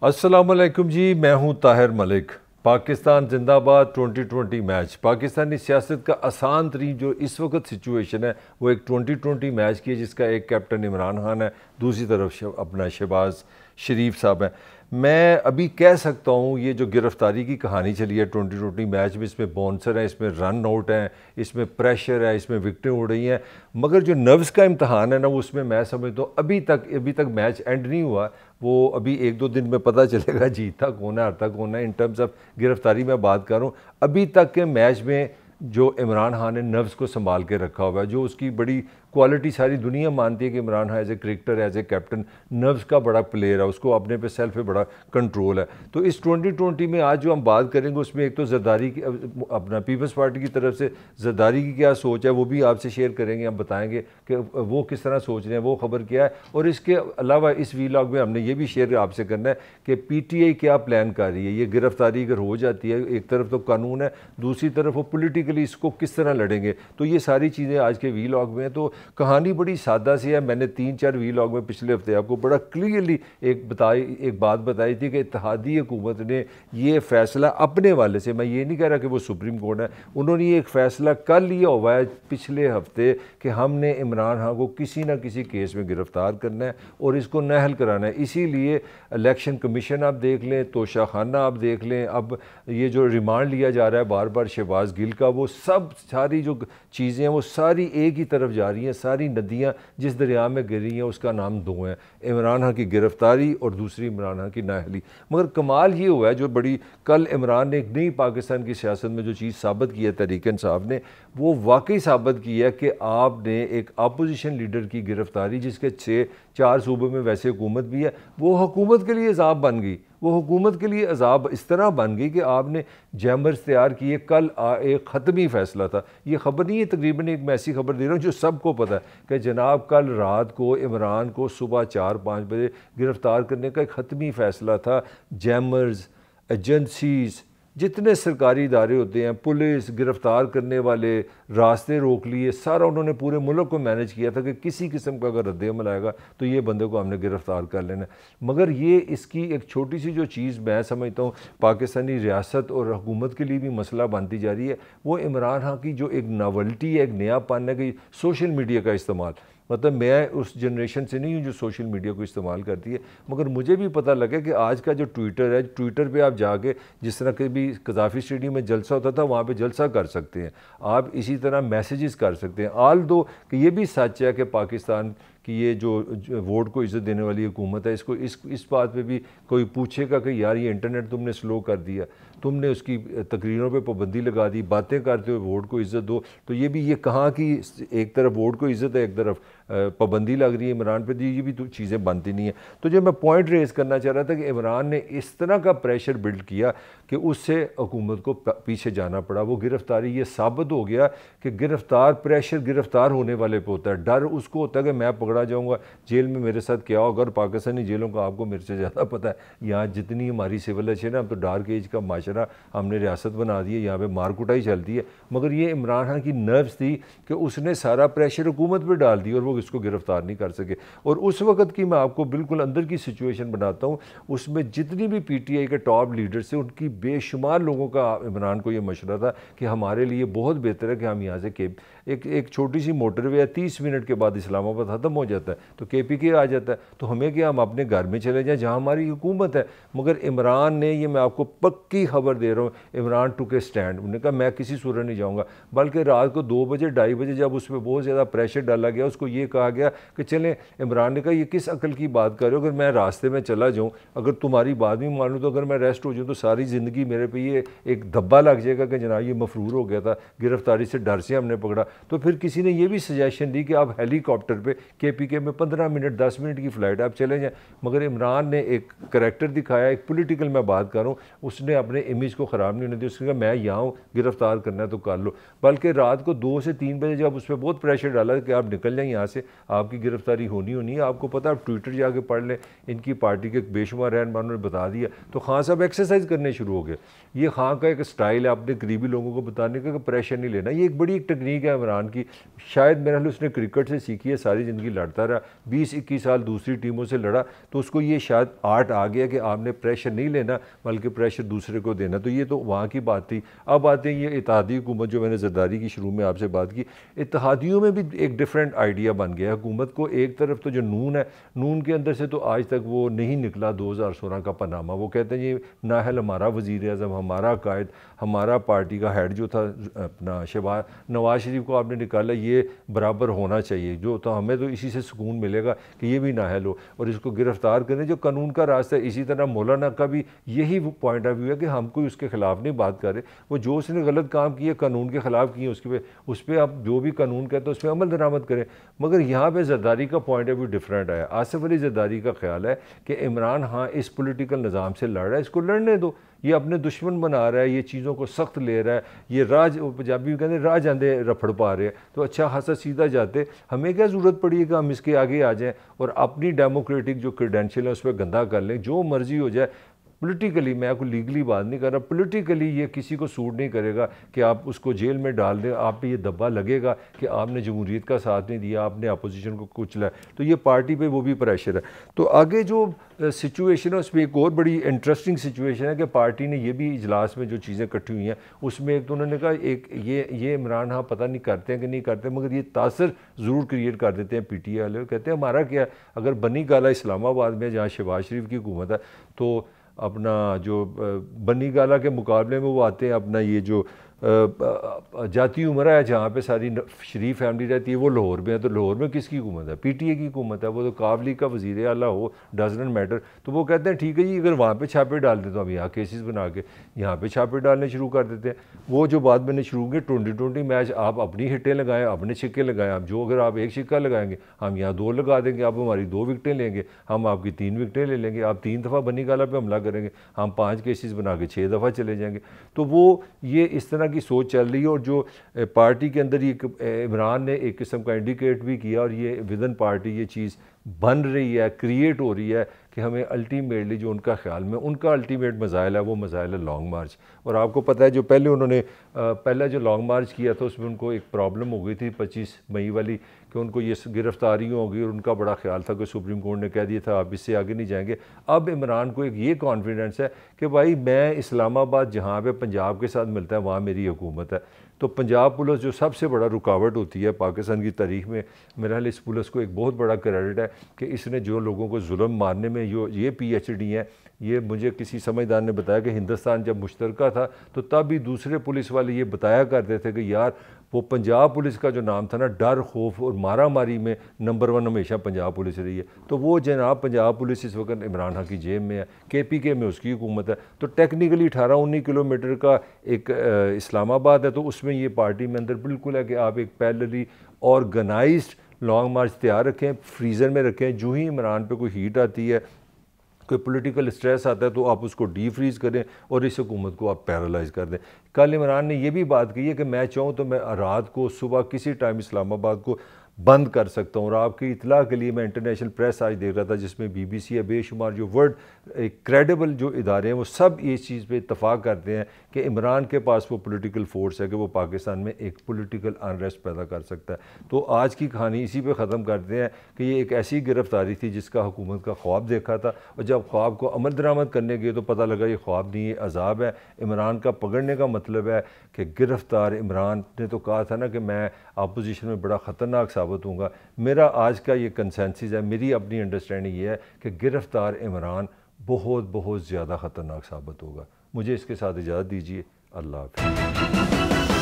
अस्सलाम वालेकुम जी, मैं हूं ताहिर मलिक। पाकिस्तान जिंदाबाद 2020 मैच। पाकिस्तानी सियासत का आसान तरीन जो इस वक्त सिचुएशन है वो एक 2020 मैच की है, जिसका एक कैप्टन इमरान खान है, दूसरी तरफ अपना शहबाज शरीफ साहब है। मैं अभी कह सकता हूँ ये जो गिरफ्तारी की कहानी चली है 2020 मैच में, इसमें बाउंसर हैं, इसमें रन आउट हैं, इसमें प्रेशर है, इसमें विकटें उड़ रही हैं, मगर जो नर्व्स का इम्तहान है ना, वो उसमें मैं समझता हूँ अभी तक मैच एंड नहीं हुआ। वो अभी एक दो दिन में पता चलेगा जीतता कौन है हारता कौन है। इन टर्म्स ऑफ गिरफ्तारी मैं बात कर रहा हूँ, अभी तक के मैच में जो इमरान खान ने नर्व्स को संभाल के रखा हुआ है, जो उसकी बड़ी क्वालिटी सारी दुनिया मानती है कि Imran Khan as a cricketer, as a captain, nerves का बड़ा प्लेयर है, उसको अपने पे सेल्फ पे बड़ा कंट्रोल है। तो इस 2020 में आज जो हम बात करेंगे उसमें एक तो जरदारी की, अपना पीपल्स पार्टी की तरफ से जरदारी की क्या सोच है वो भी आपसे शेयर करेंगे, हम बताएंगे कि वो किस तरह सोच रहे हैं, वो खबर क्या है। और इसके अलावा इस वीलॉग में हमने ये भी शेयर आपसे करना है कि PTI क्या प्लान कर रही है। ये गिरफ्तारी अगर हो जाती है, एक तरफ तो कानून है, दूसरी तरफ वो पोलिटिकली इसको किस तरह लड़ेंगे, तो ये सारी चीज़ें आज के वीलॉग में। तो कहानी बड़ी सादा सी है। मैंने 3-4 वीलॉग में पिछले हफ्ते आपको बड़ा क्लियरली एक बात बताई थी कि इत्तेहादी हुकूमत ने ये फ़ैसला अपने वाले से, मैं ये नहीं कह रहा कि वो सुप्रीम कोर्ट है, उन्होंने ये एक फ़ैसला कर लिया हुआ है पिछले हफ्ते कि हमने इमरान खान को किसी ना किसी केस में गिरफ़्तार करना है और इसको नाअहल कराना है। इसीलिए इलेक्शन कमीशन आप देख लें, तोशा खाना आप देख लें, अब ये जो रिमांड लिया जा रहा है बार बार शहबाज गिल का, वो सब सारी जो चीज़ें हैं वो सारी एक ही तरफ जा रही हैं। सारी नदियाँ जिस दरिया में गिर रही हैं उसका नाम दो हैं, इमरान खान की गिरफ्तारी और दूसरी इमरान खान की नाअहली। मगर कमाल ये हुआ है, जो बड़ी कल इमरान ने एक नई पाकिस्तान की सियासत में जो चीज़ साबित की है तहरीक इंसाफ ने, वो वाकई साबित की है कि आपने एक अपोजिशन लीडर की गिरफ्तारी, जिसके 6-4 सूबों में वैसे हुकूमत भी है, वो हुकूमत के लिए अजाब बन गई। वो हुकूमत के लिए अजाब इस तरह बन गई कि आपने जैमर्स तैयार किए। कल एक ख़त्मी फ़ैसला था, ये ख़बर नहीं है, तकरीबन एक मैं ऐसी खबर दे रहा हूँ जो सबको पता है कि जनाब कल रात को इमरान को सुबह 4-5 बजे गिरफ़्तार करने का एक ख़त्मी फ़ैसला था। जैमर्स, एजेंसीज़, जितने सरकारी इदारे होते हैं, पुलिस, गिरफ़्तार करने वाले, रास्ते रोक लिए, सारा उन्होंने पूरे मुल्क को मैनेज किया था कि किसी किस्म का अगर रद्द-ए-अमल आएगा तो ये बंदे को हमने गिरफ़्तार कर लेना। मगर ये इसकी एक छोटी सी जो चीज़ मैं समझता हूँ पाकिस्तानी रियासत और हुकूमत के लिए भी मसला बनती जा रही है, वो इमरान खान की जो एक नावल्टी है, एक नयापन है कि सोशल मीडिया का इस्तेमाल। मतलब मैं उस जनरेशन से नहीं हूँ जो सोशल मीडिया को इस्तेमाल करती है, मगर मुझे भी पता लगा कि आज का जो ट्विटर है, ट्विटर पे आप जाके जिस तरह के भी कज़ाफ़ी स्टेडियम में जलसा होता था वहाँ पे जलसा कर सकते हैं, आप इसी तरह मैसेजेस कर सकते हैं। आल दो कि ये भी सच है कि पाकिस्तान कि ये जो वोट को इज़्ज़त देने वाली हुकूमत है, इसको इस बात पे भी कोई पूछेगा कि यार ये इंटरनेट तुमने स्लो कर दिया, तुमने उसकी तकरीरों पे पाबंदी लगा दी, बातें करते हुए वोट को इज़्ज़त दो, तो ये भी ये कहाँ की एक तरफ वोट को इज़्ज़त है, एक तरफ पाबंदी लग रही है इमरान पे, ये भी तो चीज़ें बनती नहीं है। तो जो मैं पॉइंट रेज़ करना चाह रहा था कि इमरान ने इस तरह का प्रेशर बिल्ड किया कि उससे हुकूमत को पीछे जाना पड़ा। वो गिरफ्तारी, ये साबित हो गया कि प्रेशर गिरफ्तार होने वाले पे होता है, डर उसको होता है कि मैं पकड़ा जाऊँगा, जेल में मेरे साथ क्या होगा। और पाकिस्तानी जेलों का आपको मेरे से ज़्यादा पता है, यहाँ जितनी हमारी सिविलाइजेशन है, अब तो डार्क एज का माशरा हमने रियासत बना दी है, यहाँ पे मार कुटाई चलती है। मगर ये इमरान खान की नर्व्स थी कि उसने सारा प्रेशर हुकूमत पर डाल दी और वो इसको गिरफ्तार नहीं कर सके। और उस वक़्त की मैं आपको बिल्कुल अंदर की सिचुएशन बनाता हूँ, उसमें जितनी भी PTI के टॉप लीडर्स थे, उनकी बेशुमार लोगों का इमरान को ये मशवरा था कि हमारे लिए बहुत बेहतर है कि हम यहाँ से एक छोटी सी मोटरवे है, 30 मिनट के बाद इस्लामाबाद ख़त्म हो जाता है तो KPK आ जाता है, तो हमें क्या, हम अपने घर में चले जाएं जहाँ हमारी हुकूमत है। मगर इमरान ने, ये मैं आपको पक्की खबर दे रहा हूँ, इमरान टुक ए स्टैंड। उन्होंने कहा मैं किसी सूरत नहीं जाऊँगा, बल्कि रात को 2 बजे 2:30 बजे जब उस पर बहुत ज़्यादा प्रेशर डाला गया, उसको ये कहा गया कि चलें, इमरान ने कहा ये किस अकल की बात कर रहे हो, अगर मैं रास्ते में चला जाऊँ, अगर तुम्हारी बात भी मान लूँ, तो अगर मैं रेस्ट हो जाऊँ तो सारी ज़िंदगी मेरे पे ये एक धब्बा लग जाएगा कि जनाब ये मफरूर हो गया था, गिरफ्तारी से डर से हमने पकड़ा। तो फिर किसी ने ये भी सजेशन दी कि आप हेलीकॉप्टर पे KPK में 15 मिनट 10 मिनट की फ़्लाइट आप चले जाएँ। मगर इमरान ने एक करैक्टर दिखाया, एक पॉलिटिकल मैं बात कर रहा हूँ, उसने अपने इमेज को ख़राब नहीं होने दिया। उसने कहा मैं यहाँ हूँ, गिरफ्तार करना है तो कर लो। बल्कि रात को 2 से 3 बजे जब उस पर बहुत प्रेशर डाला कि आप निकल जाएँ यहाँ से, आपकी गिरफ्तारी होनी है। आपको पता, आप ट्विटर जाके पढ़ लें, इनकी पार्टी के बेशुमार रहनुमाओं ने बता दिया। तो खान साहब एक्सरसाइज करने शुरू हो गए। ये खान का एक स्टाइल है अपने करीबी लोगों को बताने का कि प्रेशर नहीं लेना। ये एक बड़ी एक टेक्निक है इमरान की, शायद मेरा ख्याल उसने क्रिकेट से सीखी है, सारी ज़िंदगी لڑتا رہا, 20-21 سال دوسری ٹیموں سے لڑا, تو اس کو یہ شاید آرٹ آ گیا کہ آپ نے پریشر نہیں لینا بلکہ پریشر دوسرے کو دینا. تو یہ تو وہاں کی بات تھی. اب آتے ہیں یہ اتحادی حکومت, جو میں نے زرداری کی شروع میں آپ سے بات کی, اتحادیوں میں بھی ایک ڈیفرنٹ آئیڈیا بن گیا. حکومت کو ایک طرف تو جو نون ہے, نون کے اندر سے تو آج تک وہ نہیں نکلا 2016 کا پانامہ. وہ کہتے ہیں یہ نااہل ہمارا وزیر اعظم, ہمارا قائد, ہمارا پارٹی کا ہیڈ جو تھا اپنا نواز شریف کو آپ نے نکالا, یہ برابر ہونا چاہیے, جو تو ہمیں تو اسی سے سکون ملے گا کہ یہ بھی نااہل ہو اور اس کو گرفتار کریں جو قانون کا راستہ ہے. اسی طرح مولانا کا بھی یہی پوائنٹ آف ویو ہے کہ ہم کوئی اس کے خلاف نہیں بات کر رہے, وہ جو اس نے غلط کام کیے قانون کے خلاف کیے اس پہ آپ جو بھی قانون کہتے ہیں اس پہ عمل درآمد کریں. مگر یہاں پہ زرداری کا پوائنٹ آف ویو ڈفرینٹ ہے. آصف علی زرداری کا خیال ہے کہ عمران ہاں اس پولیٹیکل نظام سے لڑ رہا ہے, اس کو لڑنے دو, یہ اپنے دشمن بنا رہا ہے, یہ چیزوں کو سخت لے رہا ہے, یہ پنجابی میں کہتے ہیں راہ جاندے رپھڑ پا رہے ہیں, تو اچھا خاصا سیدھا جاتے, ہمیں کیا ضرورت پڑی ہے کہ ہم اس کے آگے آ جائیں اور اپنی ڈیموکریٹک جو کریڈینشیل ہے اس پہ گندہ کر لیں, جو مرضی ہو جائے. پولیٹیکلی, میں کوئی لیگلی بات نہیں کر رہا, پولیٹیکلی یہ کسی کو سوٹ نہیں کرے گا کہ آپ اس کو جیل میں ڈال دیں, آپ پہ یہ دبا لگے گا کہ آپ نے جمہوریت کا ساتھ نہیں دیا, آپ نے اپوزیشن کو کچلا ہے, تو یہ پارٹی پہ وہ بھی پریشر ہے. تو آگے جو سچویشن ہے اس پہ ایک اور بڑی انٹرسٹنگ سچویشن ہے کہ پارٹی نے یہ بھی اجلاس میں جو چیزیں کٹھی ہوئی ہیں اس میں ایک تو انہوں نے کہا ایک یہ عمران ہاں پتہ نہیں کرتے ہیں کہ نہیں کرتے, مگر یہ تاثر ضرور کریٹ کر دیتے ہیں پی ٹی آئی والے. کہتے ہیں ہمارا کیا, اگر بنی گالہ اسلام آباد میں جہاں شہباز شریف کی حکومت ہے, تو اپنا جو بنی گالہ کے مقابلے میں وہ آتے ہیں اپنا یہ جو جاتی عمرہ ہے جہاں پہ ساری شریف فیملی رہتی ہے, وہ لاہور میں ہے, تو لاہور میں کس کی حکومت ہے, پی ٹی اے کی حکومت ہے, وہ تو قابلی کا وزیر اعلیٰ ہو, ڈزنٹ میٹر. تو وہ کہتے ہیں ٹھیک ہے جی, اگر وہاں پہ چھاپے ڈال دیں تو ہم یہاں کیسز بنا کے یہاں پہ چھاپے ڈالنے شروع کر دیتے ہیں. وہ جو بات میں نے شروع کی 2020 میچ, آپ اپنی ہٹیں لگائیں, اپنے چھکے لگائیں, آپ جو اگر آپ ایک چھکا لگائیں گے ہم یہاں 2 لگا دیں گے, آپ ہماری 2 وکٹیں لیں گے, ہم آپ کی 3 وکٹیں لے لیں گے, آپ 3 دفعہ بنی گالہ پہ حملہ کریں گے, ہم 5 کیسز بنا کے 6 دفعہ چلے جائیں گے. تو وہ یہ اس طرح کی سوچ چل رہی ہے, اور جو پارٹی کے اندر یہ عمران نے ایک قسم کا انڈیکیٹ بھی کیا, اور یہ ودن پارٹی یہ چیز بن رہی ہے, کریٹ ہو رہی ہے کہ ہمیں الٹیمیٹلی جو ان کا خیال میں ان کا الٹیمیٹ مسائل ہے وہ مسائل ہے لانگ مارچ. اور آپ کو پتہ ہے جو پہلے انہوں نے پہلا جو لانگ مارچ کیا تھا اس میں ان کو ایک پرابلم ہو گئی تھی 25 مئی والی, کہ ان کو یہ گرفتاریوں ہو گئی, اور ان کا بڑا خیال تھا کہ سپریم کورٹ نے کہہ دیا تھا آپ اس سے آگے نہیں جائیں گے. اب عمران کو ایک یہ کانفیڈنس ہے کہ بھائی میں اسلام آباد جہاں پہ پنجاب کے ساتھ ملتا ہے وہاں میری حکومت ہے. تو پنجاب پولیس جو سب سے بڑا رکاوٹ ہوتی ہے پاکستان کی تاریخ میں, میرا خیال اس پولیس کو ایک بہت بڑا کریڈٹ ہے کہ اس نے جو لوگوں کو ظلم مارنے میں یہ پی ایچ ڈی ہیں. یہ مجھے کسی سمجھدار نے بتایا کہ ہندوستان جب مشترکہ تھا تو تب بھی دوسرے پولیس والے یہ بتایا کرتے تھے کہ یار وہ پنجاب پولیس کا جو نام تھا نا, ڈر خوف اور مارا ماری میں نمبر 1 ہمیشہ پنجاب پولیس رہی ہے. تو وہ جناب پنجاب پولیس اس وقت عمران خان کی جیب میں ہے, کے پی کے میں اس کی حکومت ہے. تو ٹیکنیکلی 18-19 کلومیٹر کا ایک اسلام آباد ہے, تو اس میں یہ پارٹی میں اندر بالکل ہے کہ آپ ایک پیرللی آرگنائزڈ لانگ مارچ تیار رکھیں, فریزر میں رکھیں, جو ہی عمران پہ کوئی ہیٹ آتی ہے, کوئی پولیٹیکل اسٹریس آتا ہے تو آپ اس کو ڈی فریز کریں اور اس حکومت کو آپ پیرالائز کر دیں. کل عمران نے یہ بھی بات کی ہے کہ میں چاہوں تو میں رات کو صبح کسی ٹائم اسلام آباد کو بند کر سکتا ہوں. اور آپ کی اطلاع کے لیے میں انٹرنیشنل پریس آج دیکھ رہا تھا جس میں بی بی سی ہے, بے شمار جو ورلڈ کریڈیبل جو ادارے ہیں وہ سب اس چیز پہ اتفاق کرتے ہیں کہ عمران کے پاس وہ پولیٹیکل فورس ہے کہ وہ پاکستان میں ایک پولیٹیکل انریسٹ پیدا کر سکتا ہے. تو آج کی کہانی اسی پہ ختم کرتے ہیں کہ یہ ایک ایسی گرفتاری تھی جس کا حکومت کا خواب دیکھا تھا, اور جب خواب کو عمل درآمد کرنے گئے تو پتہ لگا یہ خواب نہیں, یہ عذاب ہے. عمران کا پکڑنے کا مطلب ہے کہ گرفتار عمران نے تو کہا تھا نا کہ میں اپوزیشن میں بڑا خطرناک ثابت ہوں گا. میرا آج کا یہ کنسنسس ہے, میری اپنی انڈرسٹینڈنگ یہ ہے کہ گرفتار عمران بہت بہت زیادہ خطرناک ثابت ہوگا. مجھے اس کے ساتھ اجازت دیجیے. اللہ حافظ.